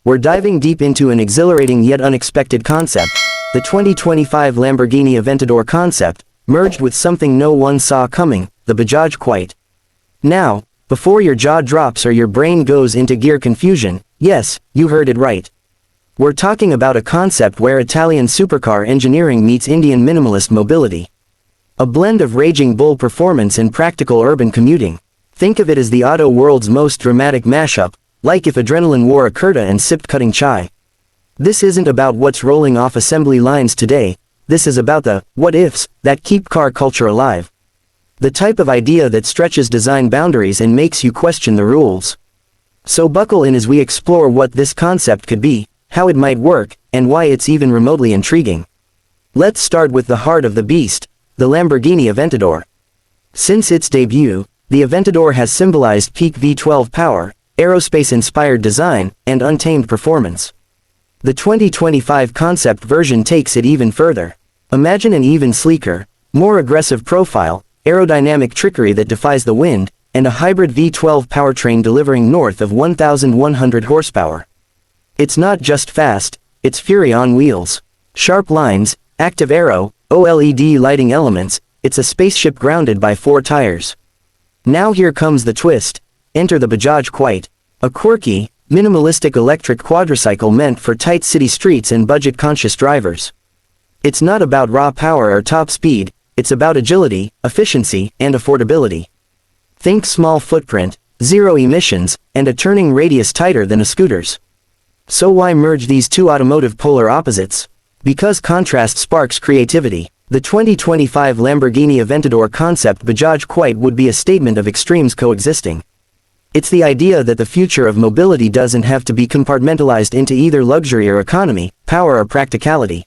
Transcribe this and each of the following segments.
we're diving deep into an exhilarating yet unexpected concept, the 2025 Lamborghini Aventador Concept, merged with something no one saw coming, the Bajaj Quite. Now, before your jaw drops or your brain goes into gear confusion, yes, you heard it right. We're talking about a concept where Italian supercar engineering meets Indian minimalist mobility. A blend of raging bull performance and practical urban commuting. Think of it as the auto world's most dramatic mashup, like if adrenaline wore a kurta and sipped cutting chai. This isn't about what's rolling off assembly lines today, this is about the what-ifs that keep car culture alive. The type of idea that stretches design boundaries and makes you question the rules. So buckle in as we explore what this concept could be, how it might work, and why it's even remotely intriguing. Let's start with the heart of the beast, the Lamborghini Aventador. Since its debut, the Aventador has symbolized peak V12 power, aerospace-inspired design, and untamed performance. The 2025 concept version takes it even further. Imagine an even sleeker, more aggressive profile, aerodynamic trickery that defies the wind, and a hybrid V12 powertrain delivering north of 1,100 horsepower. It's not just fast, it's fury on wheels. Sharp lines, active aero, OLED lighting elements, it's a spaceship grounded by 4 tires. Now here comes the twist, enter the Bajaj Quite, a quirky, minimalistic electric quadricycle meant for tight city streets and budget-conscious drivers. It's not about raw power or top speed, it's about agility, efficiency, and affordability. Think small footprint, zero emissions, and a turning radius tighter than a scooter's. So why merge these two automotive polar opposites? Because contrast sparks creativity. The 2025 Lamborghini Aventador Concept Bajaj Quite would be a statement of extremes coexisting. It's the idea that the future of mobility doesn't have to be compartmentalized into either luxury or economy, power or practicality.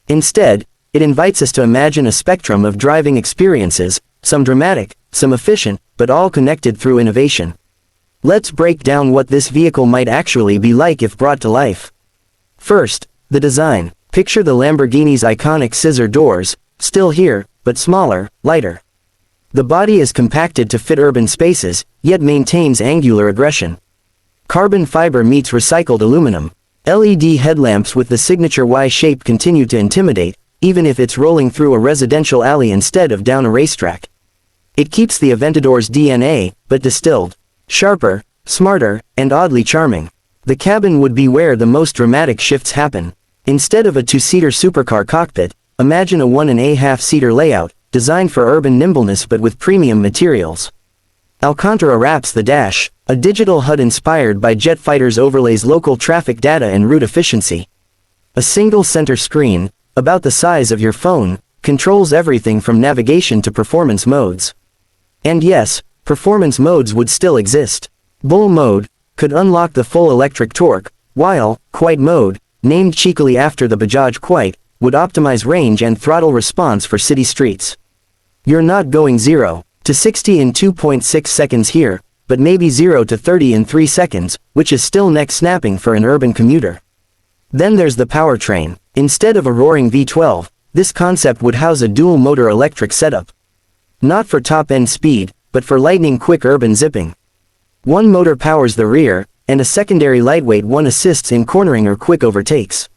Instead, it invites us to imagine a spectrum of driving experiences, some dramatic, some efficient, but all connected through innovation. Let's break down what this vehicle might actually be like if brought to life. First, the design. Picture the Lamborghini's iconic scissor doors, still here, but smaller, lighter. The body is compacted to fit urban spaces, yet maintains angular aggression. Carbon fiber meets recycled aluminum. LED headlamps with the signature Y shape continue to intimidate, even if it's rolling through a residential alley instead of down a racetrack. It keeps the Aventador's DNA, but distilled. Sharper, smarter, and oddly charming. The cabin would be where the most dramatic shifts happen. Instead of a 2-seater supercar cockpit, imagine a 1.5-seater layout, designed for urban nimbleness but with premium materials. Alcantara wraps the dash, a digital HUD inspired by jet fighters overlays local traffic data and route efficiency. A single center screen, about the size of your phone, controls everything from navigation to performance modes. And yes, performance modes would still exist. Bull mode could unlock the full electric torque, while Quite mode, named cheekily after the Bajaj Quite, would optimize range and throttle response for city streets. You're not going 0 to 60 in 2.6 seconds here, but maybe 0 to 30 in 3 seconds, which is still neck snapping for an urban commuter. Then there's the powertrain. Instead of a roaring V12, this concept would house a dual-motor electric setup. Not for top-end speed, but for lightning-quick urban zipping. One motor powers the rear, and a secondary lightweight one assists in cornering or quick overtakes.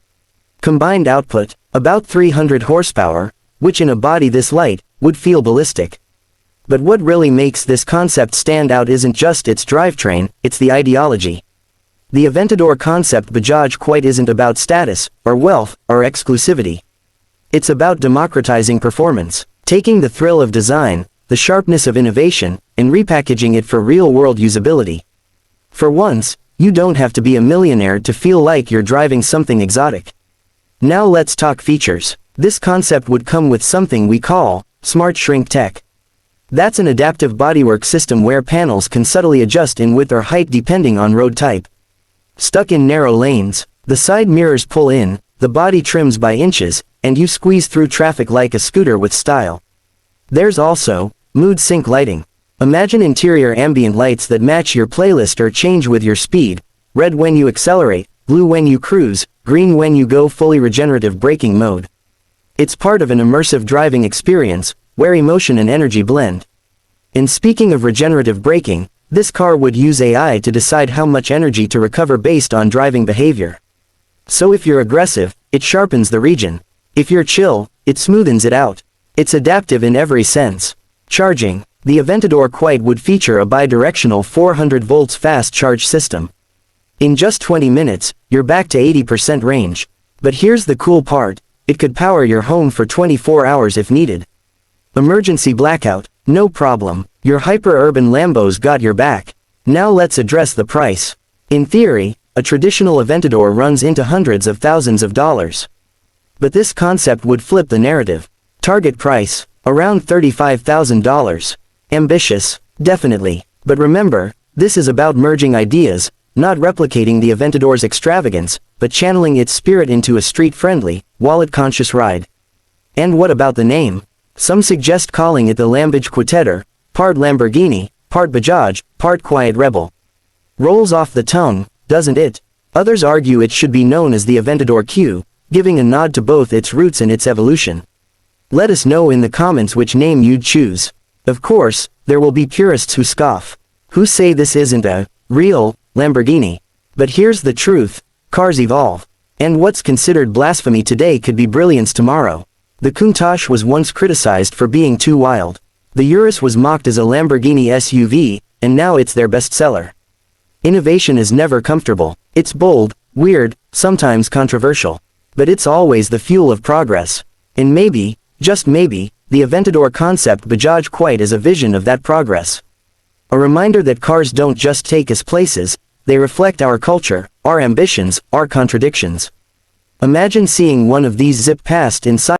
Combined output, about 300 horsepower, which in a body this light, would feel ballistic. But what really makes this concept stand out isn't just its drivetrain, it's the ideology. The Aventador Concept Bajaj Quite isn't about status, or wealth, or exclusivity. It's about democratizing performance, taking the thrill of design, the sharpness of innovation, and repackaging it for real-world usability. For once, you don't have to be a millionaire to feel like you're driving something exotic. Now let's talk features. This concept would come with something we call Smart Shrink Tech. That's an adaptive bodywork system where panels can subtly adjust in width or height depending on road type. Stuck in narrow lanes, the side mirrors pull in, the body trims by inches, and you squeeze through traffic like a scooter with style. There's also mood sync lighting. Imagine interior ambient lights that match your playlist or change with your speed, red when you accelerate, blue when you cruise, green when you go fully regenerative braking mode. It's part of an immersive driving experience, where emotion and energy blend. And speaking of regenerative braking, This car would use AI to decide how much energy to recover based on driving behavior. So if you're aggressive, it sharpens the region. If you're chill, it smoothens it out. It's adaptive in every sense. Charging. The Aventador Quite would feature a bi-directional 400 volts fast charge system. In just 20 minutes, you're back to 80% range. But here's the cool part, it could power your home for 24 hours if needed. Emergency blackout, no problem, your hyper-urban Lambo's got your back. Now let's address the price. In theory, a traditional Aventador runs into hundreds of thousands of dollars. But this concept would flip the narrative. Target price, around $35,000. Ambitious, definitely. But remember, this is about merging ideas, not replicating the Aventador's extravagance, but channeling its spirit into a street-friendly, wallet-conscious ride. And what about the name? Some suggest calling it the Lambage Quitetter, part Lamborghini, part Bajaj, part Quiet Rebel. Rolls off the tongue, doesn't it? Others argue it should be known as the Aventador Q, giving a nod to both its roots and its evolution. Let us know in the comments which name you'd choose. Of course, there will be purists who scoff, who say this isn't a real Lamborghini. But here's the truth, cars evolve. And what's considered blasphemy today could be brilliance tomorrow. The Countach was once criticized for being too wild. The Urus was mocked as a Lamborghini SUV, and now it's their bestseller. Innovation is never comfortable. It's bold, weird, sometimes controversial. But it's always the fuel of progress. And maybe, just maybe, the Aventador Concept Bajaj Quite is a vision of that progress. A reminder that cars don't just take us places, they reflect our culture, our ambitions, our contradictions. Imagine seeing one of these zip past inside